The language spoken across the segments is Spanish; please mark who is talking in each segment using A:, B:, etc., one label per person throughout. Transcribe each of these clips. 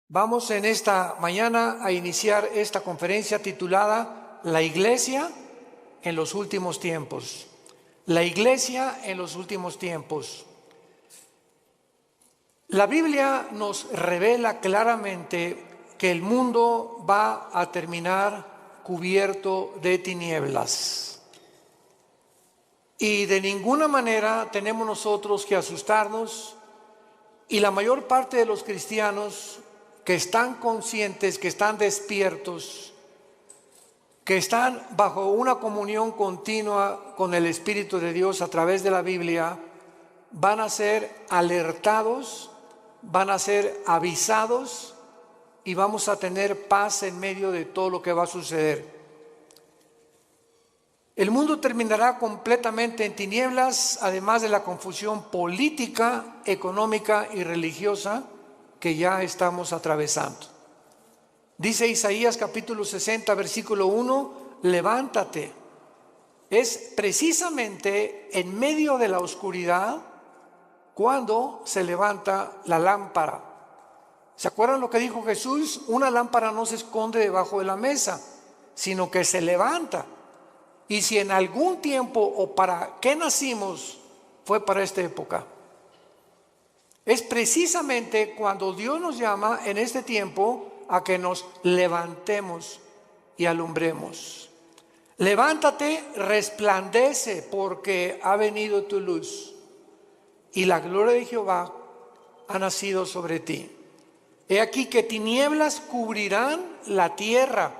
A: Vamos en esta mañana a iniciar esta conferencia titulada La Iglesia en los últimos tiempos. La Iglesia en los últimos tiempos. La Biblia nos revela claramente que el mundo va a terminar cubierto de tinieblas. Y de ninguna manera tenemos nosotros que asustarnos, y la mayor parte de los cristianos que están conscientes, que están despiertos, que están bajo una comunión continua con el Espíritu de Dios a través de la Biblia, van a ser alertados, van a ser avisados y vamos a tener paz en medio de todo lo que va a suceder. El mundo terminará completamente en tinieblas, además de la confusión política, económica y religiosa que ya estamos atravesando. Dice Isaías capítulo 60, versículo 1, levántate. Es precisamente en medio de la oscuridad cuando se levanta la lámpara. ¿Se acuerdan lo que dijo Jesús? Una lámpara no se esconde debajo de la mesa, sino que se levanta. Y si en algún tiempo o para qué nacimos fue para esta época. Es precisamente cuando Dios nos llama en este tiempo a que nos levantemos y alumbremos. Levántate, resplandece, porque ha venido tu luz y la gloria de Jehová ha nacido sobre ti. He aquí que tinieblas cubrirán la tierra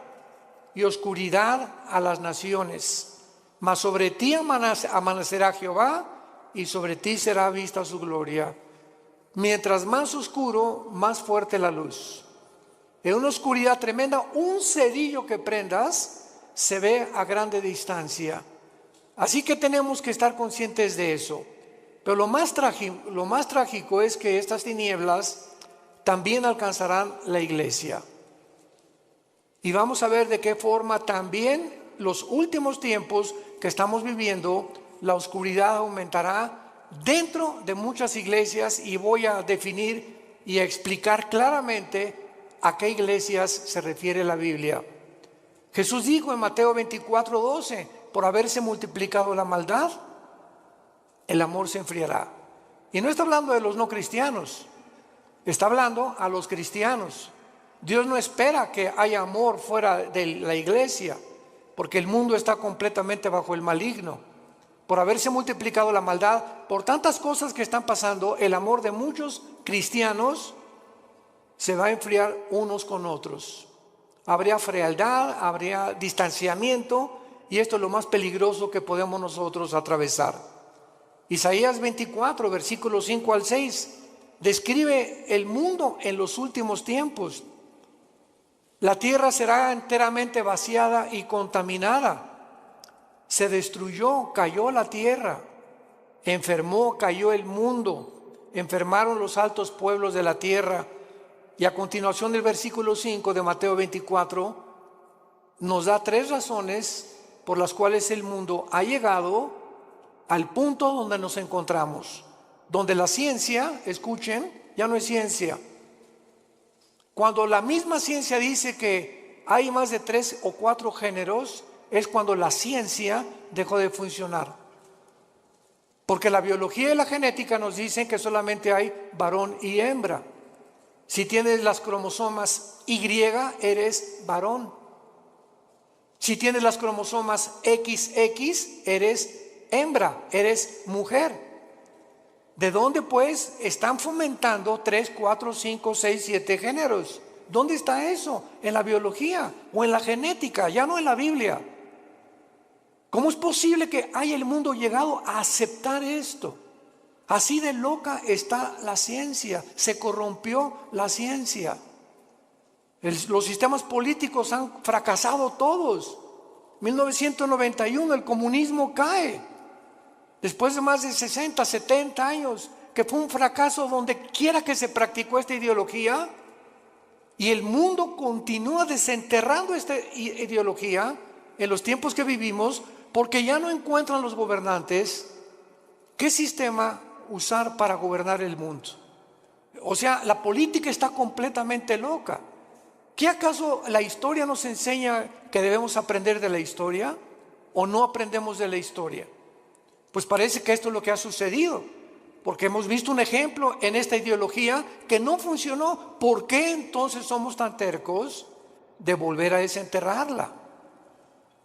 A: y oscuridad a las naciones, mas sobre ti amanecerá Jehová y sobre ti será vista su gloria. Mientras más oscuro, más fuerte la luz. En una oscuridad tremenda, un cerillo que prendas se ve a grande distancia. Así que tenemos que estar conscientes de eso. Pero lo más trágico es que estas tinieblas también alcanzarán la iglesia. Y vamos a ver de qué forma también los últimos tiempos que estamos viviendo, la oscuridad aumentará dentro de muchas iglesias, y voy a definir y a explicar claramente a qué iglesias se refiere la Biblia. Jesús dijo en Mateo 24:12, por haberse multiplicado la maldad, el amor se enfriará. Y no está hablando de los no cristianos, está hablando a los cristianos. Dios no espera que haya amor fuera de la iglesia, porque el mundo está completamente bajo el maligno. Por haberse multiplicado la maldad, por tantas cosas que están pasando, el amor de muchos cristianos se va a enfriar unos con otros. Habría frialdad, habría distanciamiento, y esto es lo más peligroso que podemos nosotros atravesar. Isaías 24, versículos 5 al 6, describe el mundo en los últimos tiempos. La tierra será enteramente vaciada y contaminada. Se destruyó, cayó la tierra, enfermó, cayó el mundo, enfermaron los altos pueblos de la tierra. Y a continuación del versículo 5 de Mateo 24 nos da 3 razones por las cuales el mundo ha llegado al punto donde nos encontramos, donde la ciencia, escuchen, ya no es ciencia. Cuando la misma ciencia dice que hay más de 3 o 4 géneros, es cuando la ciencia dejó de funcionar. Porque la biología y la genética nos dicen que solamente hay varón y hembra. Si tienes las cromosomas Y, eres varón. Si tienes las cromosomas XX, eres hembra, eres mujer. ¿De dónde pues están fomentando 3, 4, 5, 6, 7 géneros? ¿Dónde está eso? En la biología o en la genética, ya no en la Biblia. ¿Cómo es posible que haya el mundo llegado a aceptar esto? Así de loca está la ciencia, se corrompió la ciencia. Los sistemas políticos han fracasado todos. 1991 el comunismo cae. Después de más de 60, 70 años, que fue un fracaso donde quiera que se practicó esta ideología, y el mundo continúa desenterrando esta ideología, en los tiempos que vivimos, porque ya no encuentran los gobernantes qué sistema usar para gobernar el mundo. O sea, la política está completamente loca. ¿Qué acaso la historia nos enseña que debemos aprender de la historia o no aprendemos de la historia? Pues parece que esto es lo que ha sucedido, porque hemos visto un ejemplo en esta ideología que no funcionó. ¿Por qué entonces somos tan tercos de volver a desenterrarla?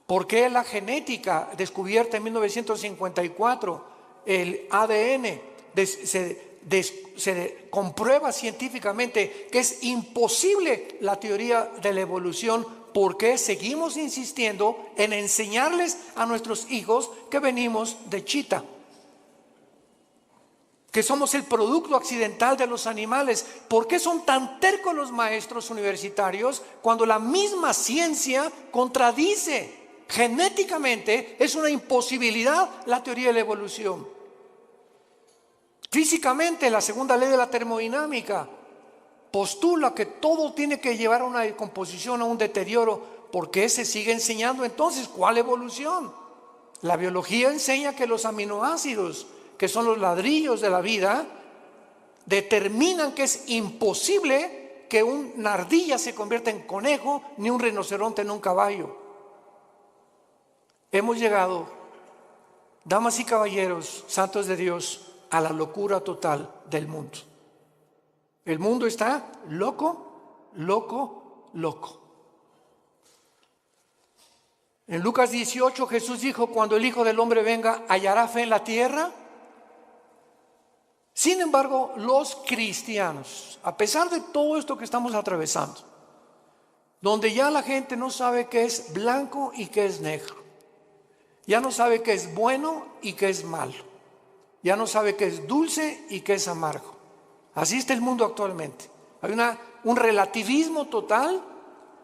A: ¿Por qué la genética descubierta en 1954, el ADN, se comprueba científicamente que es imposible la teoría de la evolución? ¿Por qué seguimos insistiendo en enseñarles a nuestros hijos que venimos de chita? Que somos el producto accidental de los animales. ¿Por qué son tan tercos los maestros universitarios cuando la misma ciencia contradice? Genéticamente es una imposibilidad la teoría de la evolución. Físicamente, la segunda ley de la termodinámica postula que todo tiene que llevar a una decomposición, a un deterioro. ¿Por qué se sigue enseñando entonces? ¿Cuál evolución? La biología enseña que los aminoácidos, que son los ladrillos de la vida, determinan que es imposible que una ardilla se convierta en conejo, ni un rinoceronte en un caballo. Hemos llegado, damas y caballeros, santos de Dios, a la locura total del mundo. El mundo está loco, loco, loco. En Lucas 18 Jesús dijo: cuando el Hijo del Hombre venga, ¿hallará fe en la tierra? Sin embargo, los cristianos, a pesar de todo esto que estamos atravesando, donde ya la gente no sabe qué es blanco y qué es negro, ya no sabe qué es bueno y qué es malo, ya no sabe qué es dulce y qué es amargo. Así está el mundo actualmente. Hay un relativismo total,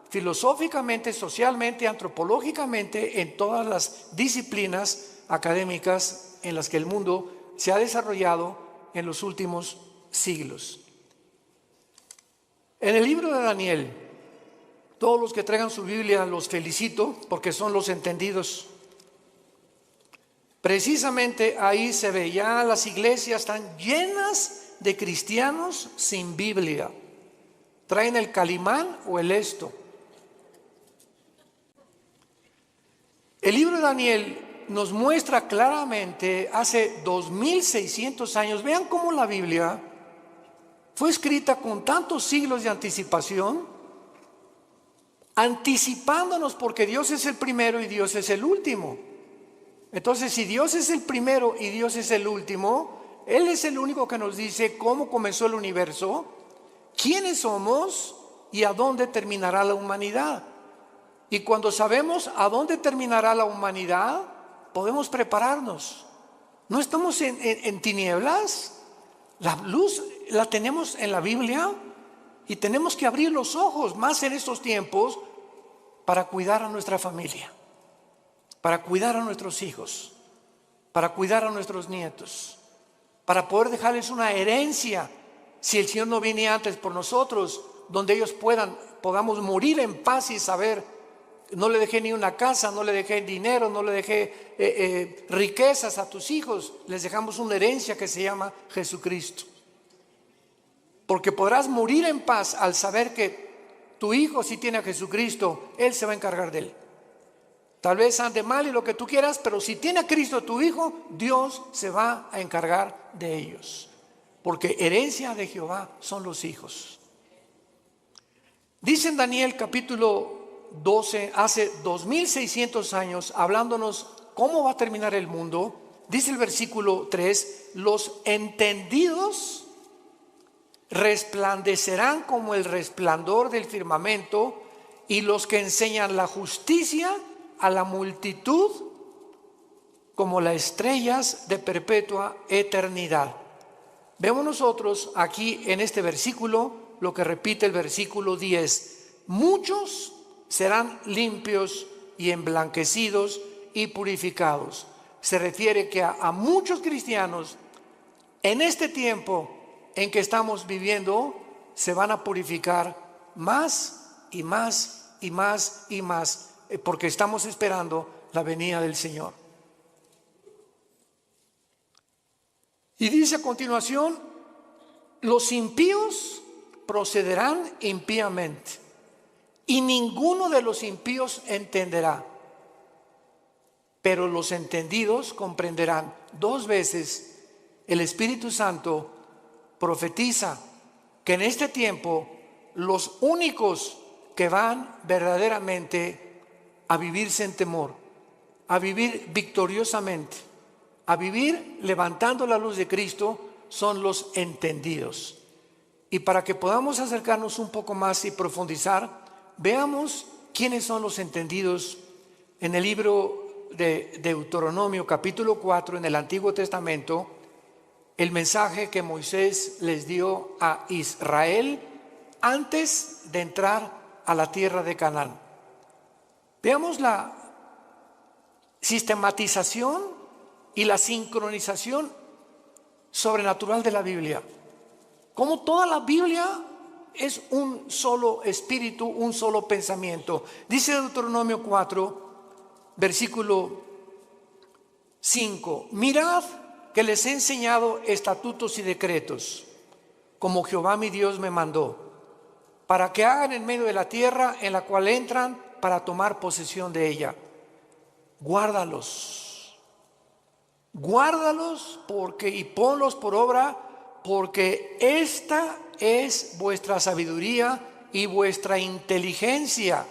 A: filosóficamente, socialmente, antropológicamente, en todas las disciplinas académicas en las que el mundo se ha desarrollado en los últimos siglos. En el libro de Daniel, todos los que traigan su Biblia los felicito, porque son los entendidos. Precisamente ahí se ve, ya las iglesias están llenas de cristianos sin Biblia. Traen el Calimán o el Esto. El libro de Daniel nos muestra claramente hace 2600 años. Vean cómo la Biblia fue escrita con tantos siglos de anticipación, anticipándonos, porque Dios es el primero y Dios es el último. Entonces, si Dios es el primero y Dios es el último, Él es el único que nos dice cómo comenzó el universo, quiénes somos y a dónde terminará la humanidad. Y cuando sabemos a dónde terminará la humanidad, podemos prepararnos. No estamos en tinieblas. La luz la tenemos en la Biblia y tenemos que abrir los ojos más en estos tiempos para cuidar a nuestra familia, para cuidar a nuestros hijos, para cuidar a nuestros nietos, para poder dejarles una herencia si el Señor no viene antes por nosotros, donde ellos podamos morir en paz y saber: no le dejé ni una casa, no le dejé dinero, no le dejé riquezas a tus hijos, les dejamos una herencia que se llama Jesucristo. Porque podrás morir en paz al saber que tu hijo, si tiene a Jesucristo, Él se va a encargar de él. Tal vez ande mal y lo que tú quieras, pero si tiene a Cristo tu hijo, Dios se va a encargar de ellos. Porque herencia de Jehová son los hijos. Dice en Daniel capítulo 12, hace 2600 años, hablándonos cómo va a terminar el mundo, dice el versículo 3: los entendidos resplandecerán como el resplandor del firmamento, y los que enseñan la justicia a la multitud como las estrellas de perpetua eternidad. Vemos nosotros aquí en este versículo lo que repite el versículo 10: muchos serán limpios y emblanquecidos y purificados. Se refiere que a muchos cristianos en este tiempo en que estamos viviendo se van a purificar más y más y más y más porque estamos esperando la venida del Señor. Y dice a continuación: los impíos procederán impíamente, y ninguno de los impíos entenderá, pero los entendidos comprenderán. 2 veces el Espíritu Santo profetiza que en este tiempo los únicos que van verdaderamente a vivir sin temor, a vivir victoriosamente, a vivir levantando la luz de Cristo, son los entendidos. Y para que podamos acercarnos un poco más y profundizar, veamos quiénes son los entendidos en el libro de Deuteronomio capítulo 4 en el Antiguo Testamento. El mensaje que Moisés les dio a Israel antes de entrar a la tierra de Canaán. Veamos la sistematización y la sincronización sobrenatural de la Biblia. Como toda la Biblia es un solo espíritu, un solo pensamiento. Dice Deuteronomio 4, versículo 5: mirad que les he enseñado estatutos y decretos, como Jehová mi Dios me mandó, para que hagan en medio de la tierra en la cual entran para tomar posesión de ella. Guárdalos y ponlos por obra, porque esta es vuestra sabiduría y vuestra inteligencia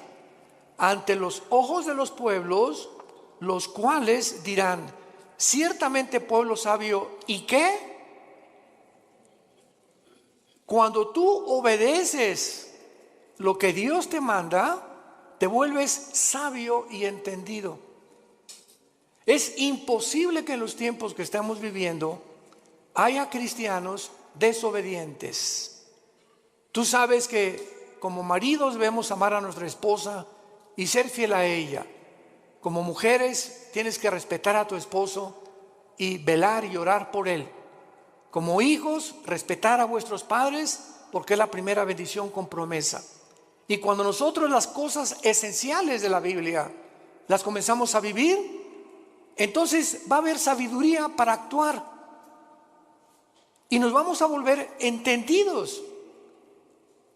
A: ante los ojos de los pueblos, los cuales dirán: ciertamente pueblo sabio. ¿Y qué? Cuando tú obedeces lo que Dios te manda, te vuelves sabio y entendido. Es imposible que en los tiempos que estamos viviendo haya cristianos desobedientes. Tú sabes que como maridos debemos amar a nuestra esposa y ser fiel a ella. Como mujeres tienes que respetar a tu esposo y velar y orar por él. Como hijos, respetar a vuestros padres, porque es la primera bendición con promesa. Y cuando nosotros las cosas esenciales de la Biblia las comenzamos a vivir, entonces va a haber sabiduría para actuar y nos vamos a volver entendidos.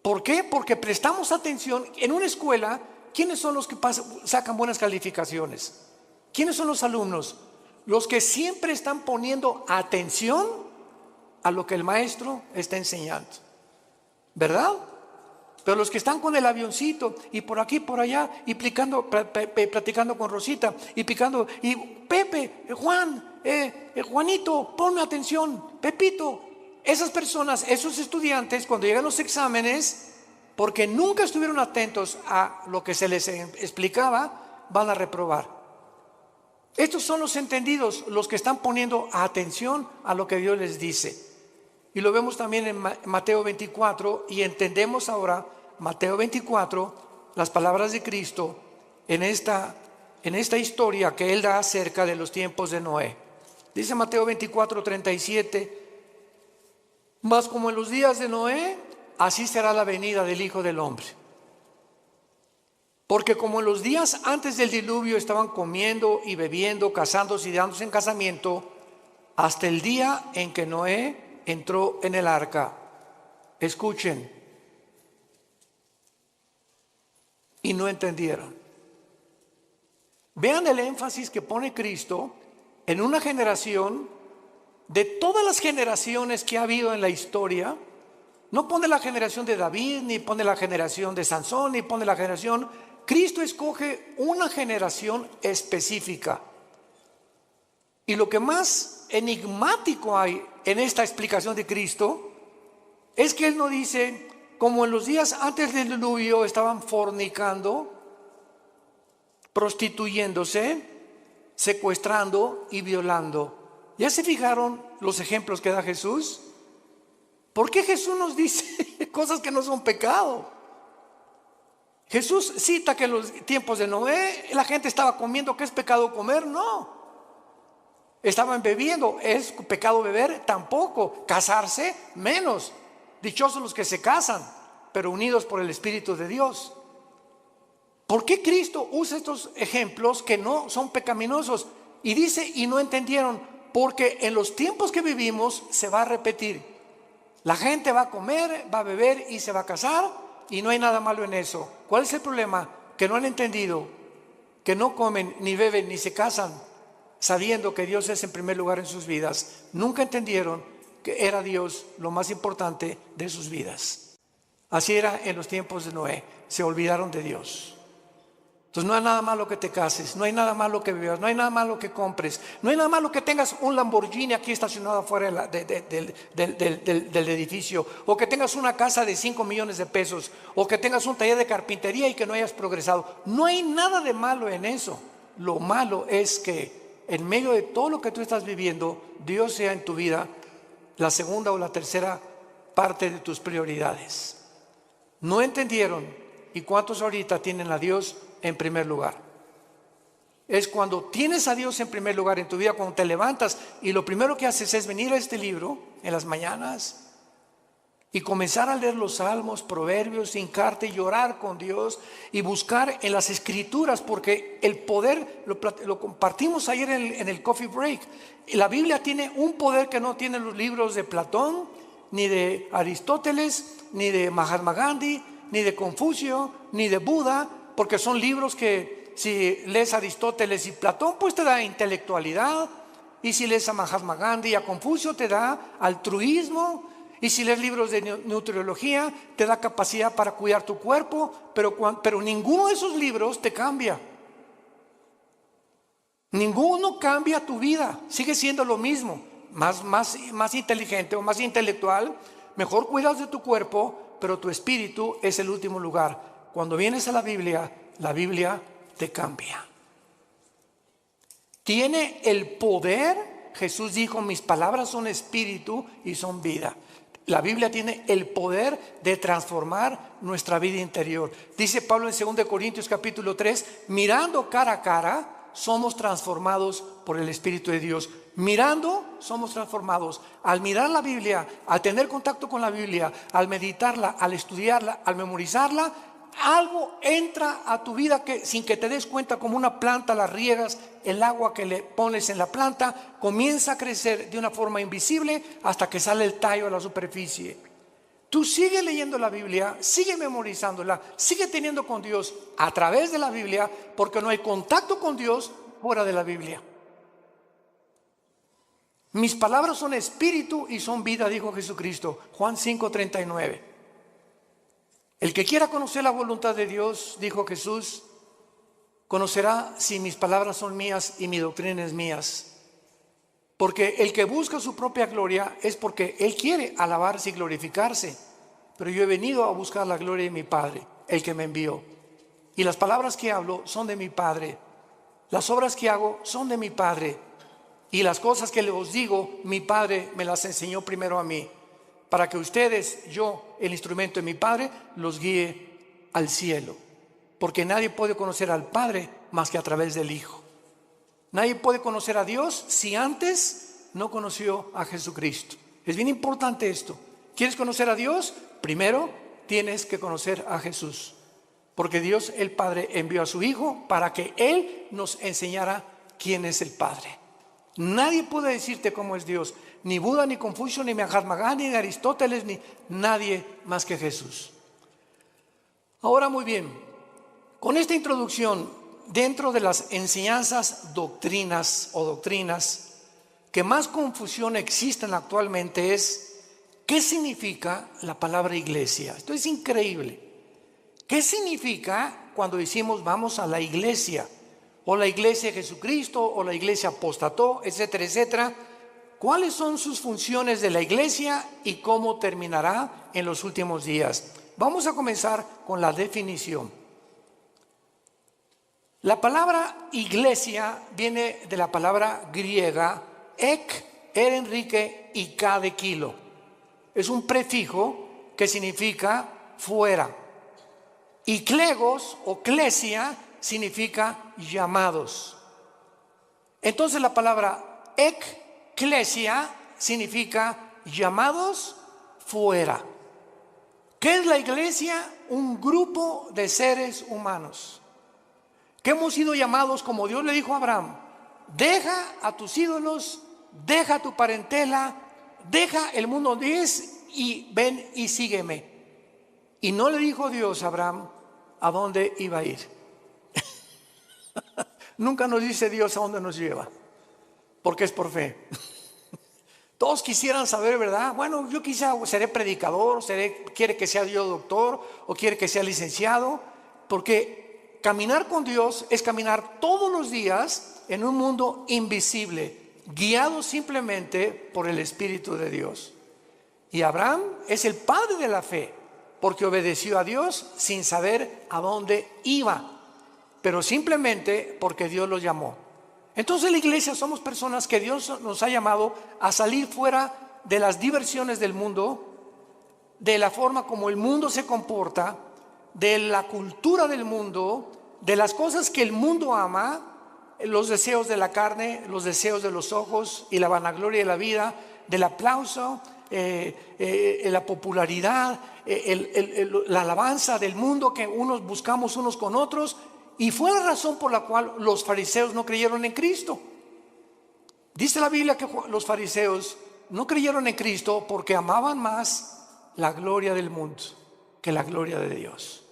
A: ¿Por qué? Porque prestamos atención. En una escuela, ¿quiénes son los que sacan buenas calificaciones? ¿Quiénes son los alumnos? Los que siempre están poniendo atención a lo que el maestro está enseñando, ¿verdad? Pero los que están con el avioncito y por aquí, por allá, y platicando con Rosita, y picando, y Pepe, Juan, Juanito, ponme atención, Pepito. Esas personas, esos estudiantes, cuando llegan los exámenes, porque nunca estuvieron atentos a lo que se les explicaba, van a reprobar. Estos son los entendidos, los que están poniendo atención a lo que Dios les dice. Y lo vemos también en Mateo 24, y entendemos ahora Mateo 24, las palabras de Cristo en esta historia que Él da acerca de los tiempos de Noé. Dice Mateo 24, 37: mas como en los días de Noé, así será la venida del Hijo del Hombre. Porque como en los días antes del diluvio estaban comiendo y bebiendo, casándose y dándose en casamiento, hasta el día en que Noé entró en el arca. Escuchen. Y no entendieron. Vean el énfasis que pone Cristo en una generación. De todas las generaciones que ha habido en la historia, no pone la generación de David, ni pone la generación de Sansón, ni pone la generación. Cristo escoge una generación específica. Y lo que más enigmático hay en esta explicación de Cristo es que Él no dice: como en los días antes del diluvio estaban fornicando, prostituyéndose, secuestrando y violando. ¿Ya se fijaron los ejemplos que da Jesús? ¿Por qué Jesús nos dice cosas que no son pecado? Jesús cita que en los tiempos de Noé la gente estaba comiendo. ¿Qué es pecado comer? No. Estaban bebiendo. ¿Es pecado beber? Tampoco. Casarse, menos. Dichosos los que se casan, pero unidos por el Espíritu de Dios. ¿Por qué Cristo usa estos ejemplos que no son pecaminosos? Y dice, y no entendieron, porque en los tiempos que vivimos se va a repetir. La gente va a comer, va a beber y se va a casar, y no hay nada malo en eso. ¿Cuál es el problema? Que no han entendido que no comen, ni beben, ni se casan sabiendo que Dios es en primer lugar en sus vidas. Nunca entendieron que era Dios lo más importante de sus vidas. Así era en los tiempos de Noé. Se olvidaron de Dios. Entonces no hay nada malo que te cases, no hay nada malo que vivas, no hay nada malo que compres, no hay nada malo que tengas un Lamborghini aquí estacionado afuera del edificio, o que tengas una casa de 5 millones de pesos, o que tengas un taller de carpintería y que no hayas progresado. No hay nada de malo en eso. Lo malo es que en medio de todo lo que tú estás viviendo, Dios sea en tu vida la segunda o la tercera parte de tus prioridades. No entendieron. ¿Y cuántos ahorita tienen a Dios en primer lugar? Es cuando tienes a Dios en primer lugar en tu vida, cuando te levantas y lo primero que haces es venir a este libro en las mañanas y comenzar a leer los salmos, proverbios, hincarte y llorar con Dios y buscar en las escrituras, porque el poder, lo compartimos ayer en el coffee break, la Biblia tiene un poder que no tienen los libros de Platón, ni de Aristóteles, ni de Mahatma Gandhi, ni de Confucio, ni de Buda, porque son libros que si lees Aristóteles y Platón, pues te da intelectualidad, y si lees a Mahatma Gandhi y a Confucio te da altruismo, y si lees libros de nutriología te da capacidad para cuidar tu cuerpo, pero ninguno de esos libros te cambia. Ninguno cambia tu vida, sigue siendo lo mismo, más inteligente o más intelectual, mejor cuidas de tu cuerpo, pero tu espíritu es el último lugar. Cuando vienes a la Biblia te cambia. Tiene el poder. Jesús dijo, mis palabras son espíritu y son vida. La Biblia tiene el poder de transformar nuestra vida interior. Dice Pablo en 2 Corintios capítulo 3, mirando cara a cara, somos transformados por el Espíritu de Dios. Mirando, somos transformados. Al mirar la Biblia, al tener contacto con la Biblia, al meditarla, al estudiarla, al memorizarla, algo entra a tu vida que sin que te des cuenta, como una planta, la riegas, el agua que le pones en la planta comienza a crecer de una forma invisible hasta que sale el tallo a la superficie. Tú sigue leyendo la Biblia, sigue memorizándola, sigue teniendo con Dios a través de la Biblia, porque no hay contacto con Dios fuera de la Biblia. Mis palabras son espíritu y son vida, dijo Jesucristo, Juan 5:39. El que quiera conocer la voluntad de Dios, dijo Jesús, conocerá si mis palabras son mías y mi doctrina es mías. Porque el que busca su propia gloria es porque él quiere alabarse y glorificarse. Pero yo he venido a buscar la gloria de mi Padre, el que me envió. Y las palabras que hablo son de mi Padre. Las obras que hago son de mi Padre. Y las cosas que les digo, mi Padre me las enseñó primero a mí, para que ustedes, yo, el instrumento de mi Padre, los guíe al cielo. Porque nadie puede conocer al Padre más que a través del Hijo. Nadie puede conocer a Dios si antes no conoció a Jesucristo. Es bien importante esto. ¿Quieres conocer a Dios? Primero tienes que conocer a Jesús. Porque Dios el Padre envió a su Hijo para que Él nos enseñara quién es el Padre. Nadie puede decirte cómo es Dios. Ni Buda, ni Confucio, ni Mahatma Gandhi, ni Aristóteles, ni nadie más que Jesús. Ahora muy bien, con esta introducción, dentro de las enseñanzas doctrinas que más confusión existen actualmente es ¿qué significa la palabra iglesia? Esto es increíble. ¿Qué significa cuando decimos vamos a la iglesia? O la iglesia de Jesucristo, o la iglesia apostató, etcétera, etcétera. ¿Cuáles son sus funciones de la iglesia y cómo terminará en los últimos días? Vamos a comenzar con la definición. La palabra iglesia viene de la palabra griega ek, Enrique y K de kilo. Es un prefijo que significa fuera. Y clegos o clesia significa llamados. Entonces la palabra eclesia significa llamados fuera. ¿Qué es la iglesia? Un grupo de seres humanos. Que hemos sido llamados, como Dios le dijo a Abraham: deja a tus ídolos, deja tu parentela, deja el mundo donde es y ven y sígueme. Y no le dijo Dios a Abraham a dónde iba a ir. Nunca nos dice Dios a dónde nos lleva, porque es por fe. Todos quisieran saber, ¿verdad? Bueno, yo quizá seré predicador, quiere que sea Dios doctor o quiere que sea licenciado, porque caminar con Dios es caminar todos los días en un mundo invisible, guiado simplemente por el Espíritu de Dios. Y Abraham es el padre de la fe, porque obedeció a Dios sin saber a dónde iba, pero simplemente porque Dios lo llamó. Entonces la iglesia somos personas que Dios nos ha llamado a salir fuera de las diversiones del mundo, de la forma como el mundo se comporta, de la cultura del mundo, de las cosas que el mundo ama, los deseos de la carne, los deseos de los ojos y la vanagloria de la vida, del aplauso, la popularidad, la alabanza del mundo que unos buscamos unos con otros. Y fue la razón por la cual los fariseos no creyeron en Cristo. Dice la Biblia que los fariseos no creyeron en Cristo porque amaban más la gloria del mundo que la gloria de Dios.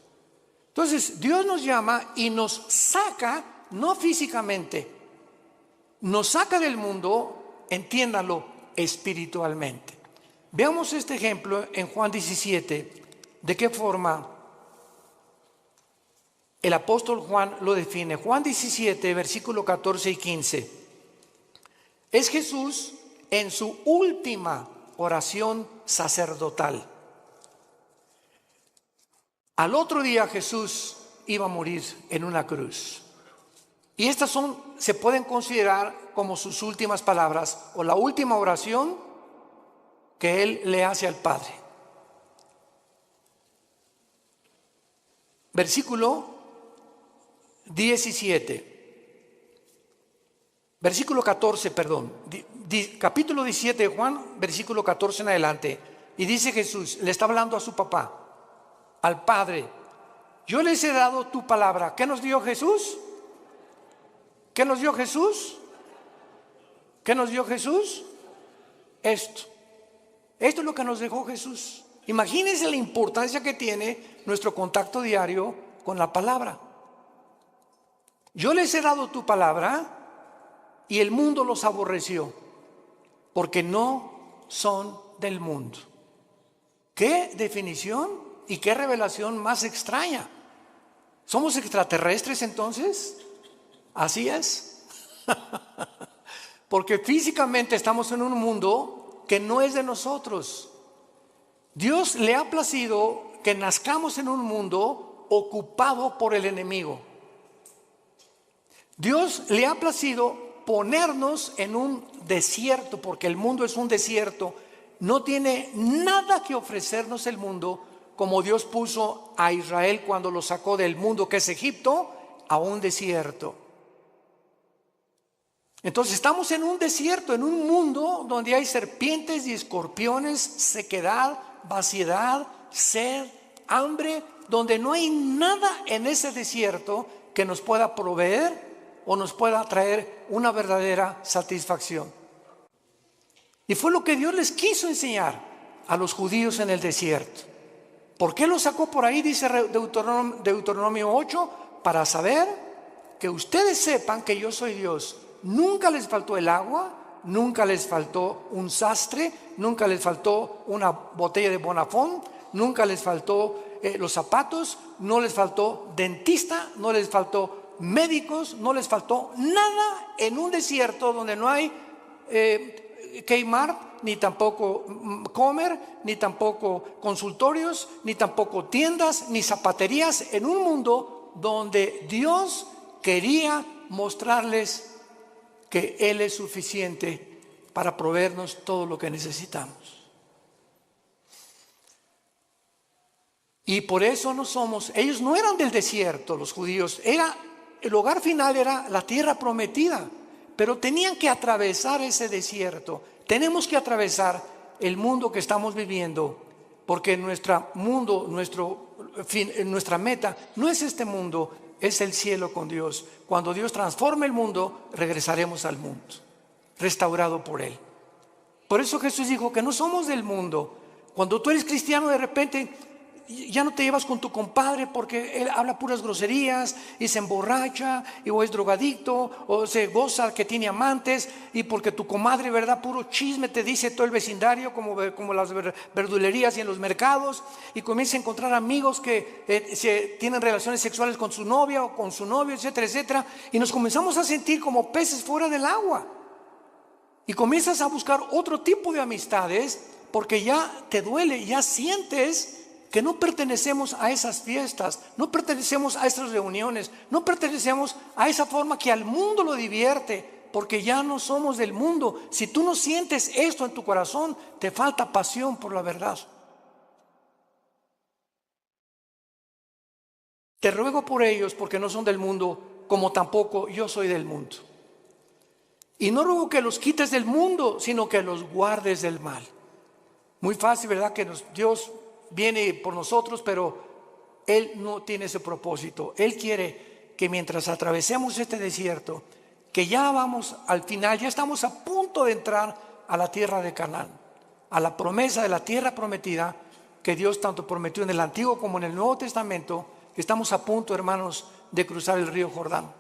A: Entonces Dios nos llama y nos saca, no físicamente, nos saca del mundo, entiéndalo, espiritualmente. Veamos este ejemplo en Juan 17, de qué forma el apóstol Juan lo define. Juan 17, versículo 14 y 15. Es Jesús en su última oración sacerdotal. Al otro día Jesús iba a morir en una cruz. Y estas se pueden considerar como sus últimas palabras o la última oración que él le hace al Padre. Versículo 14, capítulo 17 de Juan, versículo 14 en adelante. Y dice Jesús, le está hablando a su papá, al Padre: yo les he dado tu palabra. ¿Qué nos dio Jesús? ¿Qué nos dio Jesús? ¿Qué nos dio Jesús? Esto es lo que nos dejó Jesús. Imagínense la importancia que tiene nuestro contacto diario con la palabra. Yo les he dado tu palabra y el mundo los aborreció, porque no son del mundo. ¿Qué definición y qué revelación más extraña? ¿Somos extraterrestres entonces? Así es. Porque físicamente estamos en un mundo que no es de nosotros. Dios le ha placido que nazcamos en un mundo ocupado por el enemigo. Dios le ha placido ponernos en un desierto, porque el mundo es un desierto. No tiene nada que ofrecernos el mundo, como Dios puso a Israel cuando lo sacó del mundo que es Egipto a un desierto. Entonces estamos en un desierto, en un mundo donde hay serpientes y escorpiones, sequedad, vaciedad, sed, hambre, donde no hay nada en ese desierto que nos pueda proveer o nos pueda traer una verdadera satisfacción. Y fue lo que Dios les quiso enseñar a los judíos en el desierto. ¿Por qué los sacó por ahí? Dice Deuteronomio 8, para saber que ustedes sepan que yo soy Dios. Nunca les faltó el agua, nunca les faltó un sastre, nunca les faltó una botella de Bonafón, nunca les faltó los zapatos, no les faltó dentista, no les faltó médicos, no les faltó nada en un desierto donde no hay Kmart, ni tampoco Comer, ni tampoco consultorios, ni tampoco tiendas, ni zapaterías, en un mundo donde Dios quería mostrarles que Él es suficiente para proveernos todo lo que necesitamos. Y por eso ellos no eran del desierto, los judíos, el hogar final era la tierra prometida, pero tenían que atravesar ese desierto. Tenemos que atravesar el mundo que estamos viviendo, porque nuestra meta no es este mundo, es el cielo con Dios. Cuando Dios transforme el mundo, regresaremos al mundo, restaurado por Él. Por eso Jesús dijo que no somos del mundo. Cuando tú eres cristiano, de repente ya no te llevas con tu compadre porque él habla puras groserías y se emborracha o es drogadicto o se goza que tiene amantes, y porque tu comadre, ¿verdad?, puro chisme te dice todo el vecindario, como las verdulerías y en los mercados, y comienza a encontrar amigos que tienen relaciones sexuales con su novia o con su novio, etcétera, etcétera, y nos comenzamos a sentir como peces fuera del agua, y comienzas a buscar otro tipo de amistades porque ya te duele, ya sientes que no pertenecemos a esas fiestas, no pertenecemos a esas reuniones, no pertenecemos a esa forma que al mundo lo divierte, porque ya no somos del mundo. Si tú no sientes esto en tu corazón, te falta pasión por la verdad. Te ruego por ellos, porque no son del mundo, como tampoco yo soy del mundo. Y no ruego que los quites del mundo, sino que los guardes del mal. Muy fácil, ¿verdad?, que Dios viene por nosotros, pero Él no tiene ese propósito. Él quiere que mientras atravesemos este desierto, que ya vamos al final, ya estamos a punto de entrar a la tierra de Canaán, a la promesa de la tierra prometida que Dios tanto prometió en el Antiguo como en el Nuevo Testamento. Estamos a punto, hermanos, de cruzar el río Jordán.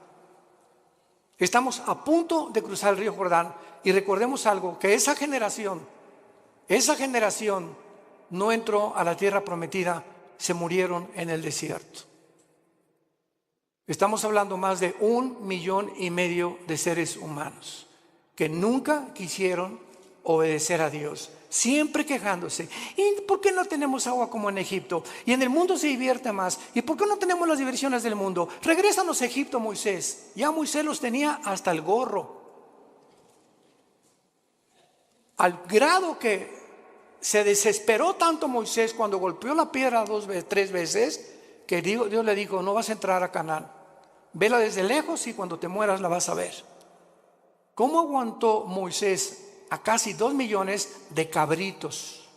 A: Estamos a punto de cruzar el río Jordán, y recordemos algo, que esa generación no entró a la tierra prometida, se murieron en el desierto. Estamos hablando más de 1,5 millones de seres humanos que nunca quisieron obedecer a Dios, siempre quejándose. ¿Y por qué no tenemos agua como en Egipto? Y en el mundo se divierte más. ¿Y por qué no tenemos las diversiones del mundo? Regrésanos a Egipto, Moisés. Ya Moisés los tenía hasta el gorro, al grado que se desesperó tanto Moisés cuando golpeó la piedra 3 veces, que Dios le dijo: no vas a entrar a Canaán, vela desde lejos y cuando te mueras la vas a ver. ¿Cómo aguantó Moisés a casi 2 millones de cabritos?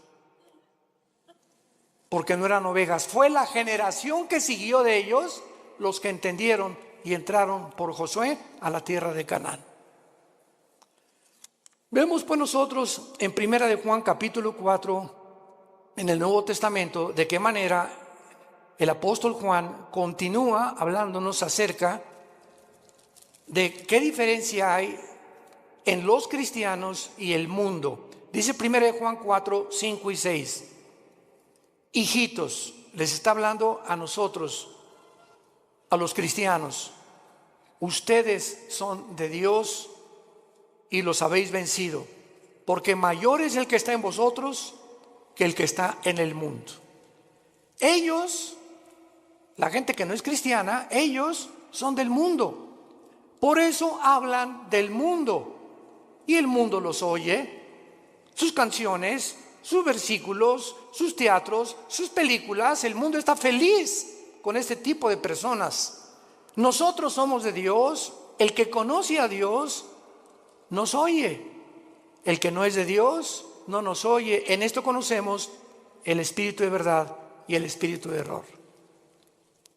A: Porque no eran ovejas. Fue la generación que siguió de ellos los que entendieron y entraron por Josué a la tierra de Canaán. Vemos pues nosotros en 1 de Juan capítulo 4 en el Nuevo Testamento de qué manera el apóstol Juan continúa hablándonos acerca de qué diferencia hay en los cristianos y el mundo. Dice 1 de Juan 4, 5 y 6: hijitos, les está hablando a nosotros, a los cristianos, ustedes son de Dios y los habéis vencido, porque mayor es el que está en vosotros que el que está en el mundo. Ellos, la gente que no es cristiana, ellos son del mundo, por eso hablan del mundo, y el mundo los oye, sus canciones, sus versículos, sus teatros, sus películas. El mundo está feliz con este tipo de personas. Nosotros somos de Dios. El que conoce a Dios nos oye. El que no es de Dios no nos oye. En esto conocemos el espíritu de verdad y el espíritu de error.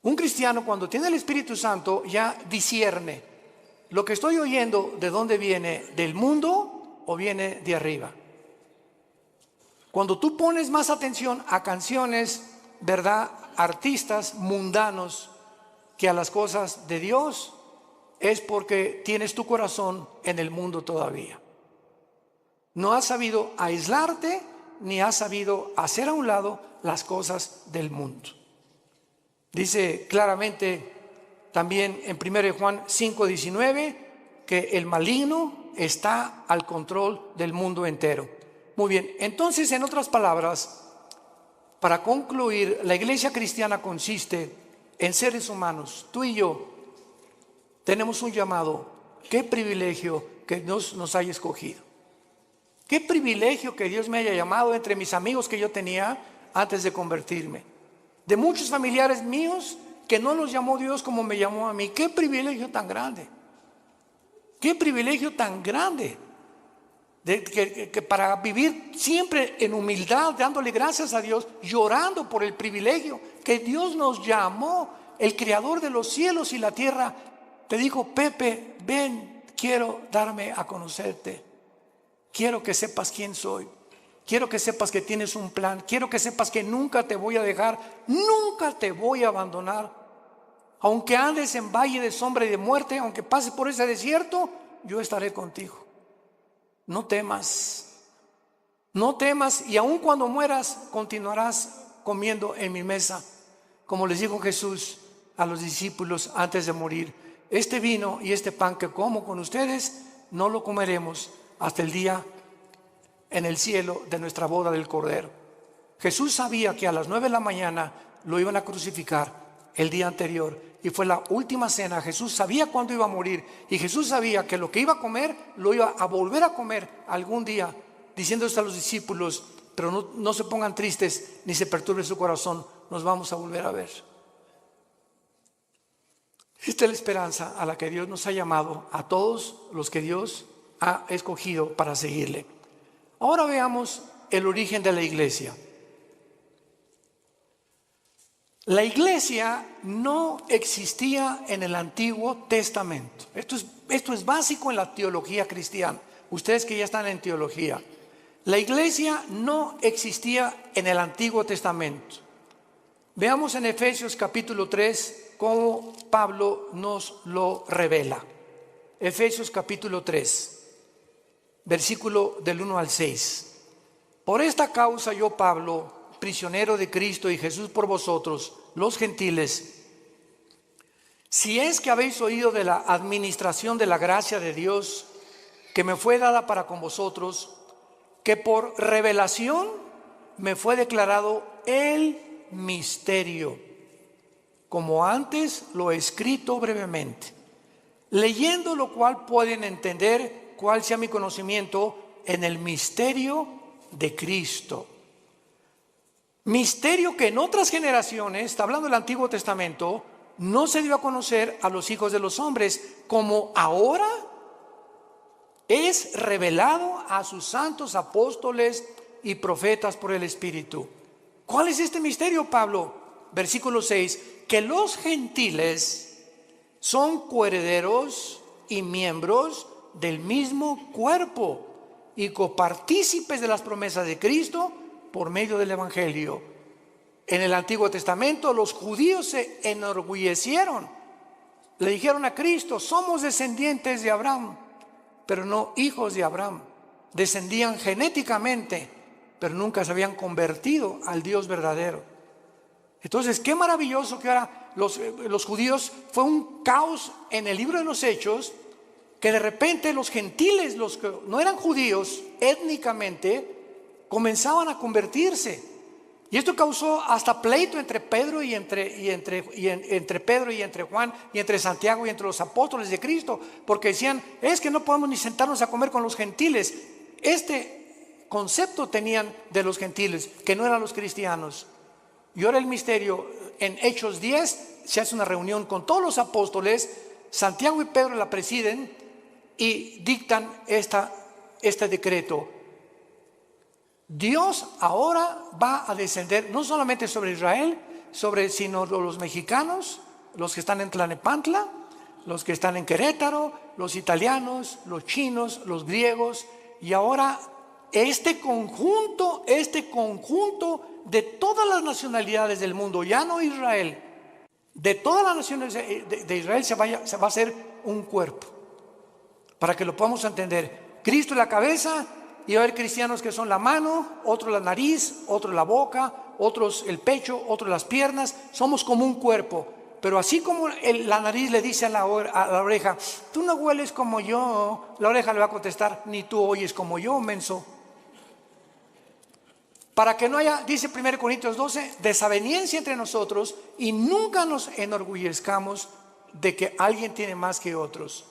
A: Un cristiano, cuando tiene el Espíritu Santo, ya discierne: lo que estoy oyendo, ¿de dónde viene? ¿Del mundo o viene de arriba? Cuando tú pones más atención a canciones, ¿verdad?, artistas mundanos, que a las cosas de Dios, es porque tienes tu corazón en el mundo todavía. No has sabido aislarte, ni has sabido hacer a un lado las cosas del mundo. Dice claramente también en 1 Juan 5:19 que el maligno está al control del mundo entero. Muy bien, entonces, en otras palabras, para concluir, la iglesia cristiana consiste en seres humanos. Tú y yo tenemos un llamado. Qué privilegio que Dios nos haya escogido. Qué privilegio que Dios me haya llamado entre mis amigos que yo tenía antes de convertirme. De muchos familiares míos que no los llamó Dios como me llamó a mí. Qué privilegio tan grande. Qué privilegio tan grande. Que para vivir siempre en humildad, dándole gracias a Dios, llorando por el privilegio que Dios nos llamó, el creador de los cielos y la tierra, te dijo: Pepe, ven, quiero darme a conocerte. Quiero que sepas quién soy. Quiero que sepas que tienes un plan. Quiero que sepas que nunca te voy a dejar, nunca te voy a abandonar. Aunque andes en valle de sombra y de muerte, aunque pases por ese desierto, yo estaré contigo. No temas, no temas, y aun cuando mueras, continuarás comiendo en mi mesa. Como les dijo Jesús a los discípulos antes de morir: este vino y este pan que como con ustedes, no lo comeremos hasta el día en el cielo de nuestra boda del Cordero. Jesús sabía que a las 9 de la mañana lo iban a crucificar el día anterior, y fue la última cena. Jesús sabía cuándo iba a morir, y Jesús sabía que lo que iba a comer lo iba a volver a comer algún día, diciendo esto a los discípulos: pero no se pongan tristes ni se perturbe su corazón, nos vamos a volver a ver. Esta es la esperanza a la que Dios nos ha llamado a todos los que Dios ha escogido para seguirle. Ahora veamos el origen de la iglesia. La iglesia no existía en el Antiguo Testamento. Esto es básico en la teología cristiana. Ustedes que ya están en teología, la iglesia no existía en el Antiguo Testamento. Veamos en Efesios capítulo 3 cómo Pablo nos lo revela. Efesios capítulo 3, versículo del 1 al 6. Por esta causa yo, Pablo, prisionero de Cristo y Jesús por vosotros, los gentiles, si es que habéis oído de la administración de la gracia de Dios que me fue dada para con vosotros, que por revelación me fue declarado el misterio, como antes lo he escrito brevemente, leyendo lo cual pueden entender cuál sea mi conocimiento en el misterio de Cristo. Misterio que en otras generaciones, está hablando del Antiguo Testamento, no se dio a conocer a los hijos de los hombres, como ahora es revelado a sus santos apóstoles y profetas por el Espíritu. ¿Cuál es este misterio, Pablo? Versículo 6, que los gentiles son coherederos y miembros del mismo cuerpo y copartícipes de las promesas de Cristo por medio del Evangelio. En el Antiguo Testamento los judíos se enorgullecieron, le dijeron a Cristo: somos descendientes de Abraham, pero no hijos de Abraham. Descendían genéticamente, pero nunca se habían convertido al Dios verdadero. Entonces, qué maravilloso que ahora los judíos, fue un caos en el libro de los Hechos, que de repente los gentiles, los que no eran judíos étnicamente, comenzaban a convertirse. Y esto causó hasta pleito entre Pedro y entre Pedro y entre Juan y entre Santiago y entre los apóstoles de Cristo, porque decían: es que no podemos ni sentarnos a comer con los gentiles. Este concepto tenían de los gentiles, que no eran los cristianos. Y ahora el misterio, en Hechos 10 se hace una reunión con todos los apóstoles, Santiago y Pedro la presiden y dictan este decreto: Dios ahora va a descender no solamente sobre Israel, sino los mexicanos, los que están en Tlalnepantla, los que están en Querétaro, los italianos, los chinos, los griegos, y ahora este conjunto de todas las nacionalidades del mundo, ya no Israel, de todas las naciones de Israel se va a hacer un cuerpo. Para que lo podamos entender, Cristo es la cabeza, y va a haber cristianos que son la mano, otros la nariz, otros la boca, otros el pecho, otros las piernas. Somos como un cuerpo. Pero así como la nariz le dice a la oreja: tú no hueles como yo, la oreja le va a contestar: ni tú oyes como yo, menso. Para que no haya, dice 1 Corintios 12, desaveniencia entre nosotros, y nunca nos enorgullezcamos de que alguien tiene más que otros.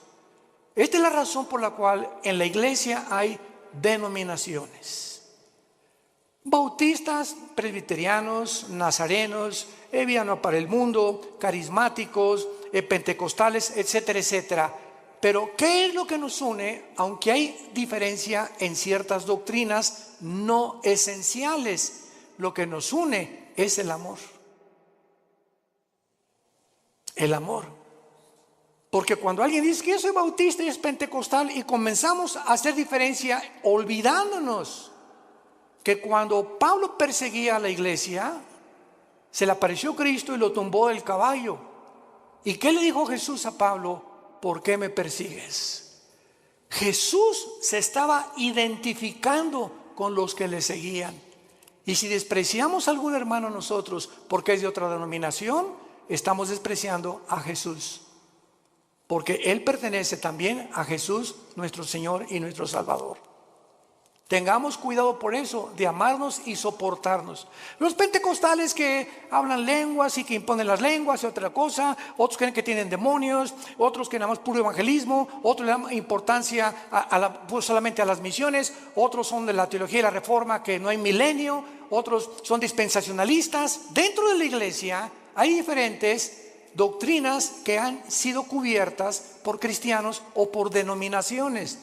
A: Esta es la razón por la cual en la iglesia hay denominaciones: bautistas, presbiterianos, nazarenos, Viano para el Mundo, carismáticos, pentecostales, etcétera, etcétera. Pero ¿qué es lo que nos une? Aunque hay diferencia en ciertas doctrinas no esenciales, lo que nos une es el amor. El amor. Porque cuando alguien dice que yo soy bautista y es pentecostal y comenzamos a hacer diferencia, olvidándonos que cuando Pablo perseguía a la iglesia, se le apareció Cristo y lo tumbó del caballo. ¿Y qué le dijo Jesús a Pablo? ¿Por qué me persigues? Jesús se estaba identificando con los que le seguían. Y si despreciamos a algún hermano nosotros porque es de otra denominación, estamos despreciando a Jesús. Porque Él pertenece también a Jesús, nuestro Señor y nuestro Salvador. Tengamos cuidado por eso, de amarnos y soportarnos. Los pentecostales que hablan lenguas y que imponen las lenguas y otra cosa, otros creen que tienen demonios, otros que nada más puro evangelismo, otros le dan importancia pues solamente a las misiones, otros son de la teología y la reforma, que no hay milenio, otros son dispensacionalistas. Dentro de la iglesia hay diferentes doctrinas que han sido cubiertas por cristianos o por denominaciones.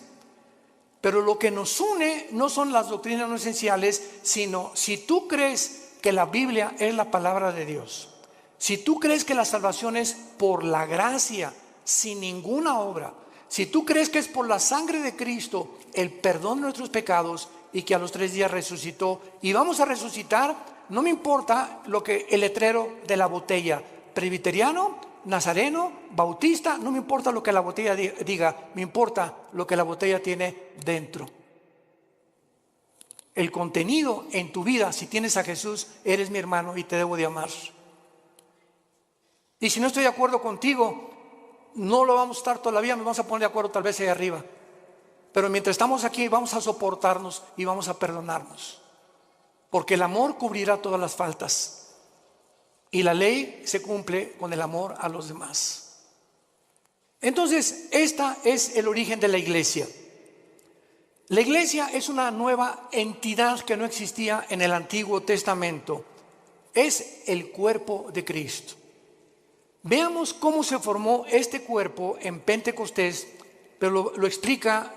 A: Pero lo que nos une no son las doctrinas no esenciales, sino si tú crees que la Biblia es la palabra de Dios, si tú crees que la salvación es por la gracia, sin ninguna obra, si tú crees que es por la sangre de Cristo el perdón de nuestros pecados y que a los 3 días resucitó y vamos a resucitar, no me importa lo que el letrero de la botella, presbiteriano, nazareno, bautista, no me importa lo que la botella diga, me importa lo que la botella tiene dentro. El contenido en tu vida, si tienes a Jesús, eres mi hermano y te debo de amar. Y si no estoy de acuerdo contigo, no lo vamos a estar todavía, nos vamos a poner de acuerdo tal vez ahí arriba. Pero mientras estamos aquí vamos a soportarnos y vamos a perdonarnos. Porque el amor cubrirá todas las faltas. Y la ley se cumple con el amor a los demás. Entonces, este es el origen de la iglesia. La iglesia es una nueva entidad que no existía en el Antiguo Testamento. Es el cuerpo de Cristo. Veamos cómo se formó este cuerpo en Pentecostés, pero lo explica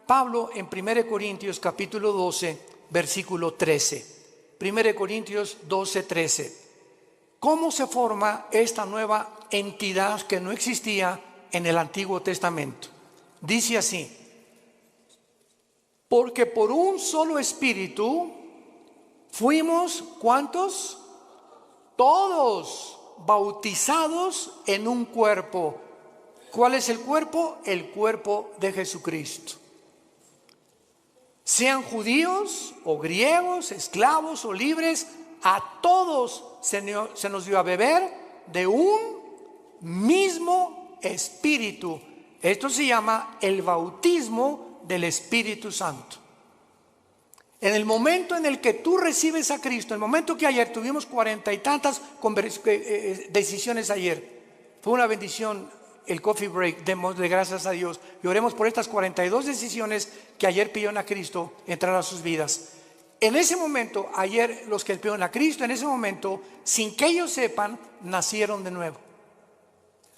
A: Pablo en 1 Corintios capítulo 12, versículo 13. 1 Corintios 12, 13. ¿Cómo se forma esta nueva entidad que no existía en el Antiguo Testamento? Dice así: porque por un solo espíritu fuimos, ¿cuántos? Todos bautizados en un cuerpo. ¿Cuál es el cuerpo? El cuerpo de Jesucristo. Sean judíos o griegos, esclavos o libres, a todos se nos dio a beber de un mismo espíritu. Esto se llama el bautismo del Espíritu Santo. En el momento en el que tú recibes a Cristo, el momento que ayer tuvimos 40 y tantas decisiones ayer, fue una bendición el coffee break, démosle gracias a Dios y oremos por estas 42 decisiones que ayer pidieron a Cristo entrar a sus vidas. En ese momento, ayer los que pidieron a Cristo, en ese momento, sin que ellos sepan, nacieron de nuevo.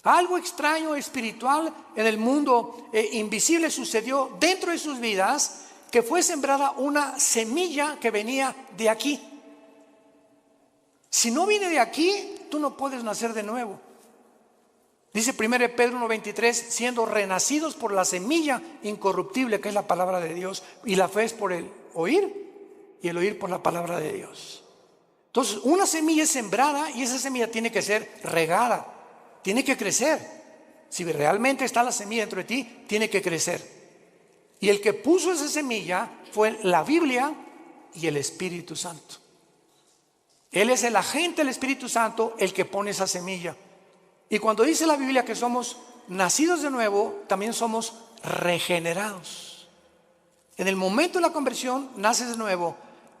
A: Algo extraño, espiritual, en el mundo invisible sucedió dentro de sus vidas, que fue sembrada una semilla que venía de aquí. Si no viene de aquí, tú no puedes nacer de nuevo. Dice 1 Pedro 1:23, siendo renacidos por la semilla incorruptible que es la palabra de Dios, y la fe es por el oír y el oír por la palabra de Dios. Entonces una semilla es sembrada y esa semilla tiene que ser regada, tiene que crecer. Si realmente está la semilla dentro de ti, tiene que crecer. Y el que puso esa semilla fue la Biblia y el Espíritu Santo. Él es el agente del Espíritu Santo el que pone esa semilla. Y cuando dice la Biblia que somos nacidos de nuevo, también somos regenerados. En el momento de la conversión, naces de nuevo,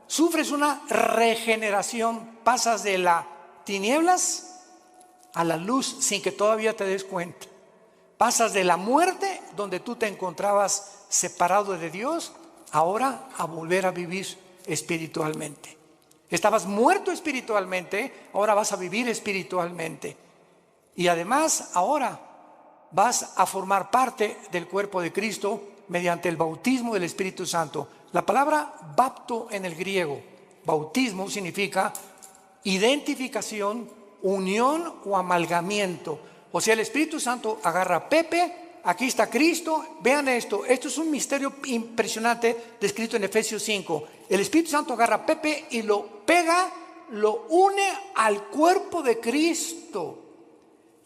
A: sufres una regeneración, pasas de las tinieblas a la luz sin que todavía te des cuenta. Pasas de la muerte, donde tú te encontrabas separado de Dios, ahora a volver a vivir espiritualmente. Estabas muerto espiritualmente, ahora vas a vivir espiritualmente. Y además ahora vas a formar parte del cuerpo de Cristo mediante el bautismo del Espíritu Santo. La palabra bapto en el griego, bautismo, significa identificación unión o amalgamiento. O sea, el Espíritu Santo agarra a Pepe, aquí está Cristo, vean esto es un misterio impresionante descrito en Efesios 5. El Espíritu Santo agarra a Pepe y lo pega, lo une al cuerpo de Cristo.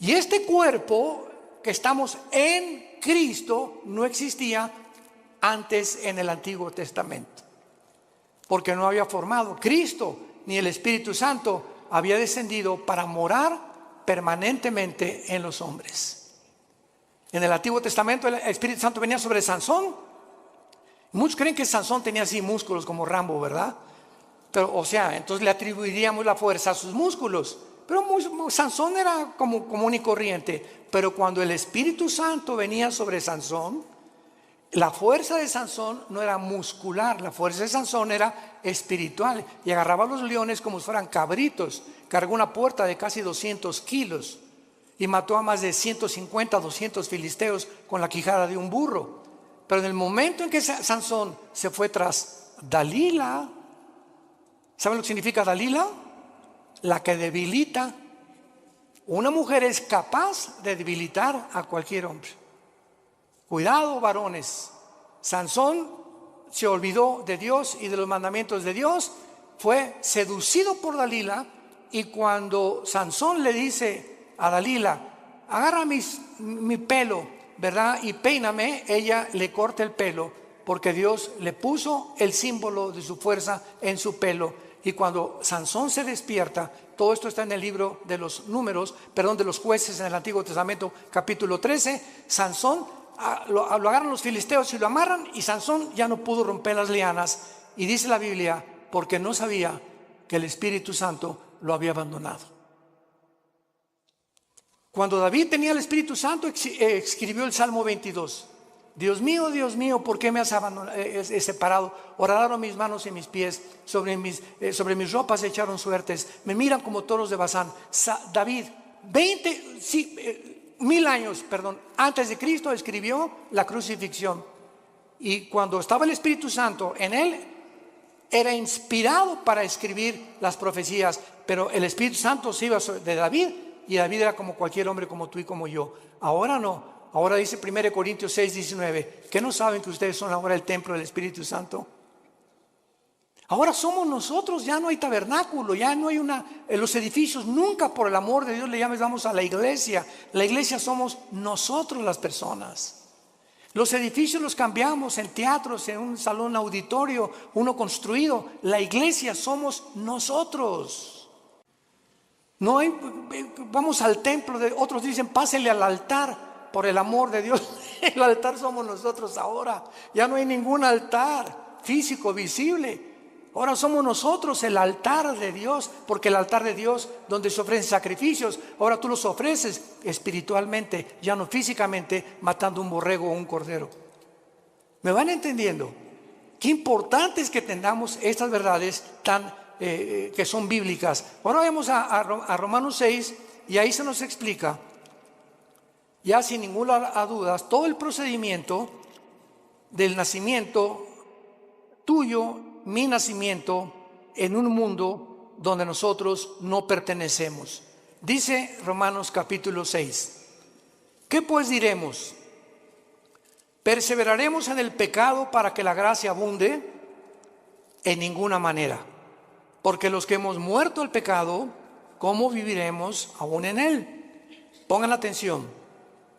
A: Y este cuerpo que estamos en Cristo no existía antes en el Antiguo Testamento, porque no había formado. Cristo ni el Espíritu Santo había descendido para morar permanentemente en los hombres. En el Antiguo Testamento el Espíritu Santo venía sobre Sansón. Muchos creen que Sansón tenía así músculos como Rambo, ¿verdad? Pero, o sea, entonces le atribuiríamos la fuerza a sus músculos. Pero Sansón era como común y corriente. Pero cuando el Espíritu Santo venía sobre Sansón, la fuerza de Sansón no era muscular, la fuerza de Sansón era espiritual. Y agarraba a los leones como si fueran cabritos. Cargó una puerta de casi 200 kilos y mató a más de 150, 200 filisteos con la quijada de un burro. Pero en el momento en que Sansón se fue tras Dalila, ¿saben lo que significa Dalila? La que debilita. Una mujer es capaz de debilitar a cualquier hombre. Cuidado, varones. Sansón se olvidó de Dios y de los mandamientos de Dios, fue seducido por Dalila, y cuando Sansón le dice a Dalila, agarra mi pelo, ¿verdad? Y peíname, ella le corta el pelo, porque Dios le puso el símbolo de su fuerza en su pelo. Y cuando Sansón se despierta, todo esto está en el libro de los números, de los jueces en el Antiguo Testamento, capítulo 13, Sansón lo agarran los filisteos y lo amarran, y Sansón ya no pudo romper las lianas, y dice la Biblia, porque no sabía que el Espíritu Santo lo había abandonado. Cuando David tenía el Espíritu Santo, escribió el Salmo 22. Dios mío, ¿por qué me has separado? Horadaron mis manos y mis pies, sobre mis ropas se echaron suertes, me miran como toros de Basán. David, 1000 años antes de Cristo, escribió la crucifixión. Y cuando estaba el Espíritu Santo en él, era inspirado para escribir las profecías. Pero el Espíritu Santo se iba de David, y David era como cualquier hombre, como tú y como yo. Ahora no. Ahora dice 1 Corintios 6:19, ¿qué no saben que ustedes son ahora el templo del Espíritu Santo? Ahora somos nosotros, ya no hay tabernáculo, ya no hay en los edificios, nunca, por el amor de Dios, le llamamos a la iglesia. La iglesia somos nosotros las personas. Los edificios los cambiamos en teatros, en un salón auditorio, uno construido. La iglesia somos nosotros. No hay, vamos al templo, otros dicen pásenle al altar. Por el amor de Dios, el altar somos nosotros ahora. Ya no hay ningún altar físico, visible. Ahora somos nosotros el altar de Dios, porque el altar de Dios, donde se ofrecen sacrificios, ahora tú los ofreces espiritualmente, ya no físicamente, matando un borrego o un cordero. ¿Me van entendiendo? Qué importante es que tengamos estas verdades que son bíblicas. Ahora vamos a Romanos 6, y ahí se nos explica, ya sin ninguna duda, todo el procedimiento del nacimiento tuyo, mi nacimiento, en un mundo donde nosotros no pertenecemos. Dice Romanos capítulo 6, ¿qué pues diremos? ¿Perseveraremos en el pecado para que la gracia abunde? En ninguna manera, porque los que hemos muerto al pecado, ¿cómo viviremos aún en él? Pongan atención.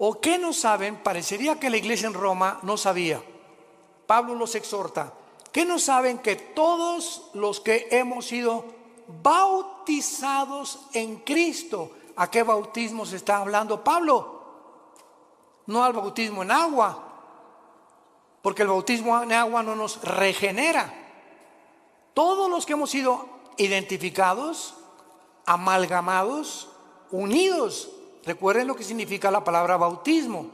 A: ¿O qué no saben? Parecería que la iglesia en Roma no sabía. Pablo los exhorta. ¿Qué no saben? Que todos los que hemos sido bautizados en Cristo. ¿A qué bautismo se está hablando Pablo? No al bautismo en agua, porque el bautismo en agua no nos regenera. Todos los que hemos sido identificados, amalgamados, unidos. Recuerden lo que significa la palabra bautismo: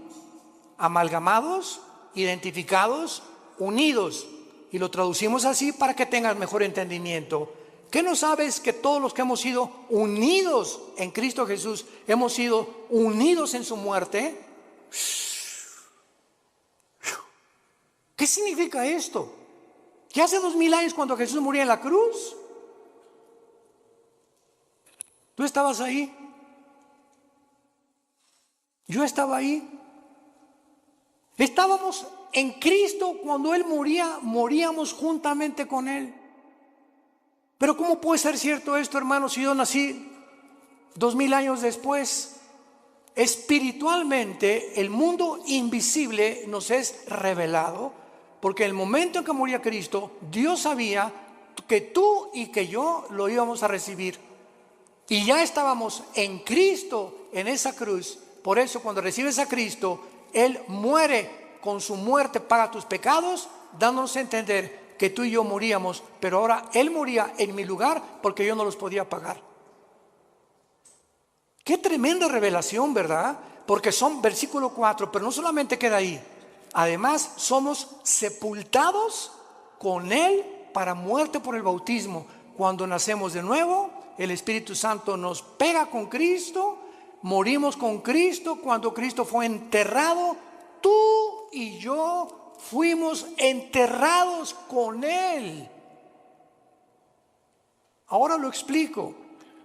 A: amalgamados, identificados, unidos. Y lo traducimos así para que tengas mejor entendimiento. ¿Qué no sabes? Que todos los que hemos sido unidos en Cristo Jesús, hemos sido unidos en su muerte. ¿Qué significa esto? Que hace 2000 años, cuando Jesús murió en la cruz, ¿Tú estabas ahí? Yo estaba ahí. Estábamos en Cristo cuando Él moría, moríamos juntamente con Él. Pero ¿cómo puede ser cierto esto, hermanos, si yo nací 2000 años después? Espiritualmente, el mundo invisible nos es revelado, porque en el momento en que moría Cristo, Dios sabía que tú y que yo lo íbamos a recibir. Y ya estábamos en Cristo, en esa cruz. Por eso cuando recibes a Cristo, Él muere, con su muerte paga tus pecados, dándonos a entender que tú y yo moríamos, pero ahora Él moría en mi lugar porque yo no los podía pagar. Qué tremenda revelación, ¿verdad? Porque son versículo 4, pero no solamente queda ahí. Además, somos sepultados con Él para muerte por el bautismo. Cuando nacemos de nuevo, el Espíritu Santo nos pega con Cristo, morimos con Cristo. Cuando Cristo fue enterrado, tú y yo fuimos enterrados con Él. Ahora lo explico.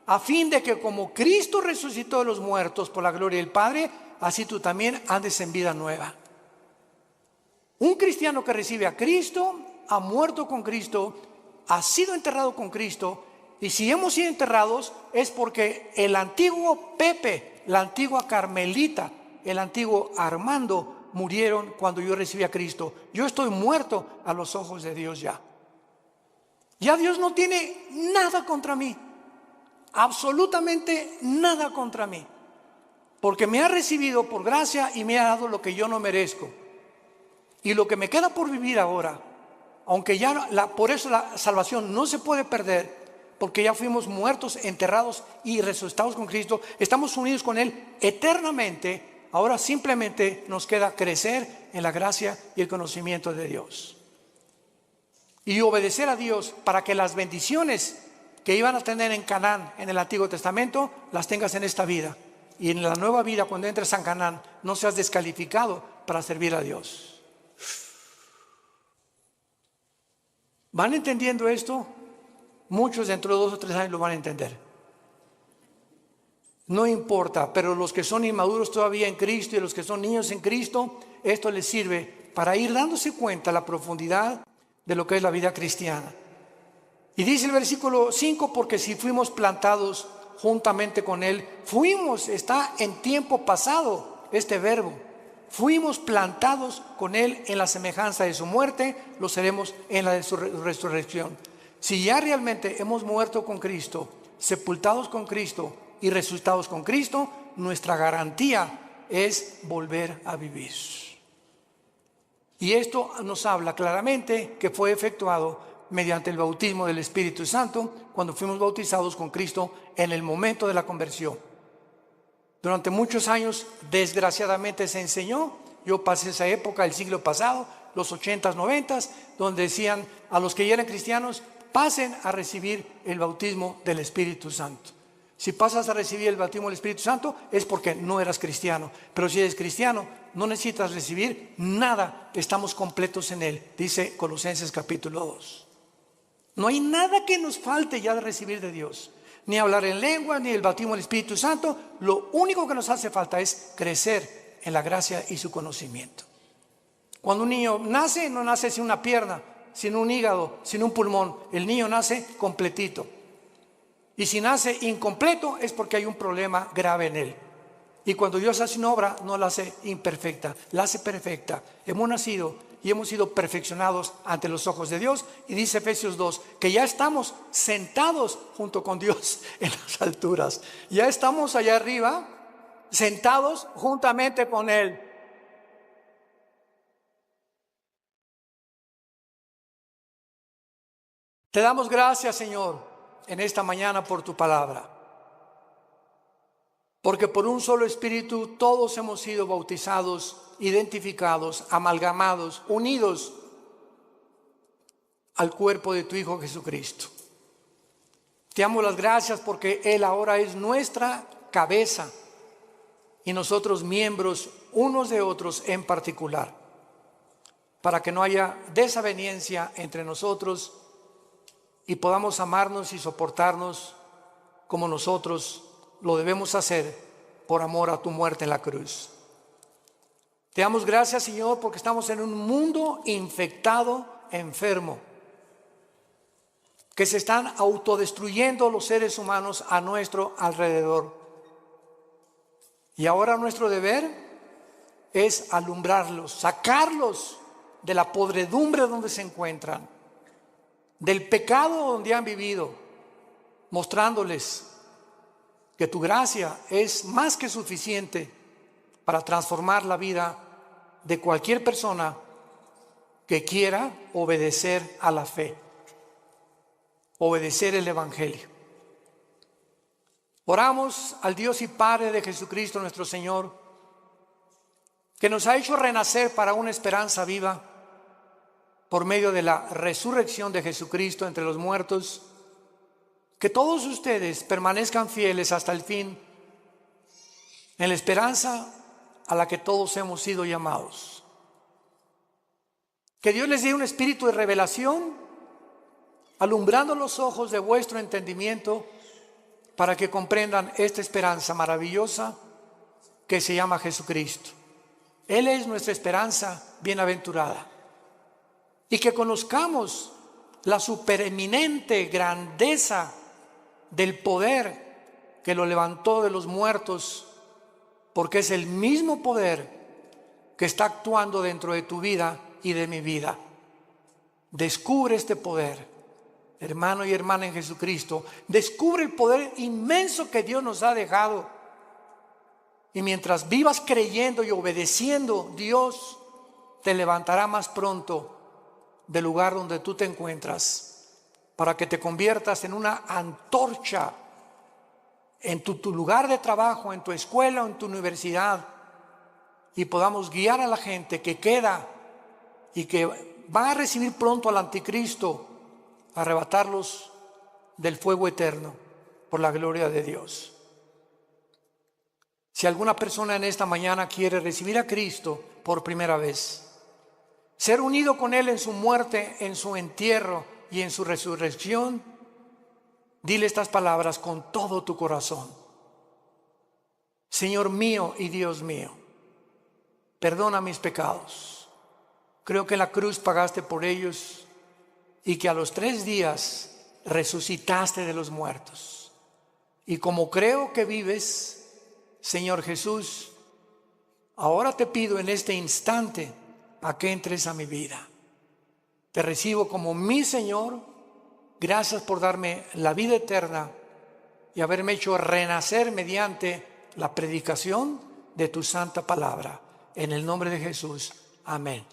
A: A fin de que como Cristo resucitó de los muertos por la gloria del Padre, así tú también andes en vida nueva. Un cristiano que recibe a Cristo, ha muerto con Cristo, ha sido enterrado con Cristo. Y si hemos sido enterrados es porque el antiguo Pepe, la antigua Carmelita, el antiguo Armando murieron cuando yo recibí a Cristo. Yo estoy muerto a los ojos de Dios ya. Ya Dios no tiene nada contra mí. Absolutamente nada contra mí, porque me ha recibido por gracia y me ha dado lo que yo no merezco. Y lo que me queda por vivir ahora, aunque ya por eso la salvación no se puede perder, porque ya fuimos muertos, enterrados y resucitados con Cristo, estamos unidos con Él eternamente. Ahora simplemente nos queda crecer en la gracia y el conocimiento de Dios y obedecer a Dios para que las bendiciones que iban a tener en Canaán en el Antiguo Testamento, las tengas en esta vida. Y en la nueva vida, cuando entres a Canaán, no seas descalificado para servir a Dios. ¿Van entendiendo esto? Muchos dentro de 2 o 3 años lo van a entender. No importa, pero los que son inmaduros todavía en Cristo y los que son niños en Cristo, esto les sirve para ir dándose cuenta la profundidad de lo que es la vida cristiana. Y dice el versículo 5, porque si fuimos plantados juntamente con Él, está en tiempo pasado este verbo, fuimos plantados con Él en la semejanza de su muerte, lo seremos en la de su resurrección. Si ya realmente hemos muerto con Cristo, sepultados con Cristo y resucitados con Cristo, nuestra garantía es volver a vivir. Y esto nos habla claramente que fue efectuado mediante el bautismo del Espíritu Santo, cuando fuimos bautizados con Cristo en el momento de la conversión. Durante muchos años, desgraciadamente, se enseñó, yo pasé esa época, el siglo pasado, los 80s, 90s, donde decían a los que ya eran cristianos, pasen a recibir el bautismo del Espíritu Santo. Si pasas a recibir el bautismo del Espíritu Santo es porque no eras cristiano, pero si eres cristiano no necesitas recibir nada, estamos completos en Él, dice Colosenses capítulo 2. No hay nada que nos falte ya de recibir de Dios, ni hablar en lengua, ni el bautismo del Espíritu Santo. Lo único que nos hace falta es crecer en la gracia y su conocimiento. Cuando un niño nace, no nace sin una pierna, sin un hígado, sin un pulmón. El niño nace completito. Y si nace incompleto es porque hay un problema grave en él. Y cuando Dios hace una obra, no la hace imperfecta, la hace perfecta. Hemos nacido y hemos sido perfeccionados ante los ojos de Dios. Y dice Efesios 2, que ya estamos sentados junto con Dios en las alturas. Ya estamos allá arriba, sentados juntamente con Él. Te damos gracias, Señor, en esta mañana por tu palabra. Porque por un solo Espíritu todos hemos sido bautizados, identificados, amalgamados, unidos al cuerpo de tu Hijo Jesucristo. Te damos las gracias porque Él ahora es nuestra cabeza y nosotros miembros unos de otros en particular, para que no haya desaveniencia entre nosotros y podamos amarnos y soportarnos como nosotros lo debemos hacer por amor a tu muerte en la cruz. Te damos gracias, Señor, porque estamos en un mundo infectado, enfermo, que se están autodestruyendo los seres humanos a nuestro alrededor. Y ahora nuestro deber es alumbrarlos, sacarlos de la podredumbre donde se encuentran, del pecado donde han vivido, mostrándoles que tu gracia es más que suficiente para transformar la vida de cualquier persona que quiera obedecer a la fe, obedecer el Evangelio. Oramos al Dios y Padre de Jesucristo nuestro Señor, que nos ha hecho renacer para una esperanza viva por medio de la resurrección de Jesucristo entre los muertos. Que todos ustedes permanezcan fieles hasta el fin en la esperanza a la que todos hemos sido llamados. Que Dios les dé un espíritu de revelación, alumbrando los ojos de vuestro entendimiento, para que comprendan esta esperanza maravillosa que se llama Jesucristo. Él es nuestra esperanza bienaventurada. Y que conozcamos la supereminente grandeza del poder que lo levantó de los muertos, porque es el mismo poder que está actuando dentro de tu vida y de mi vida. Descubre este poder, hermano y hermana en Jesucristo. Descubre el poder inmenso que Dios nos ha dejado. Y mientras vivas creyendo y obedeciendo, Dios te levantará más pronto del lugar donde tú te encuentras, para que te conviertas en una antorcha en tu lugar de trabajo, en tu escuela o en tu universidad, y podamos guiar a la gente que queda y que va a recibir pronto al anticristo, arrebatarlos del fuego eterno por la gloria de Dios. Si alguna persona en esta mañana quiere recibir a Cristo por primera vez, ser unido con Él en su muerte, en su entierro y en su resurrección, dile estas palabras con todo tu corazón. Señor mío y Dios mío, perdona mis pecados. Creo que en la cruz pagaste por ellos y que a los 3 días resucitaste de los muertos. Y como creo que vives, Señor Jesús, ahora te pido en este instante a que entres a mi vida. Te recibo como mi Señor. Gracias por darme la vida eterna y haberme hecho renacer mediante la predicación de tu santa palabra. En el nombre de Jesús. Amén.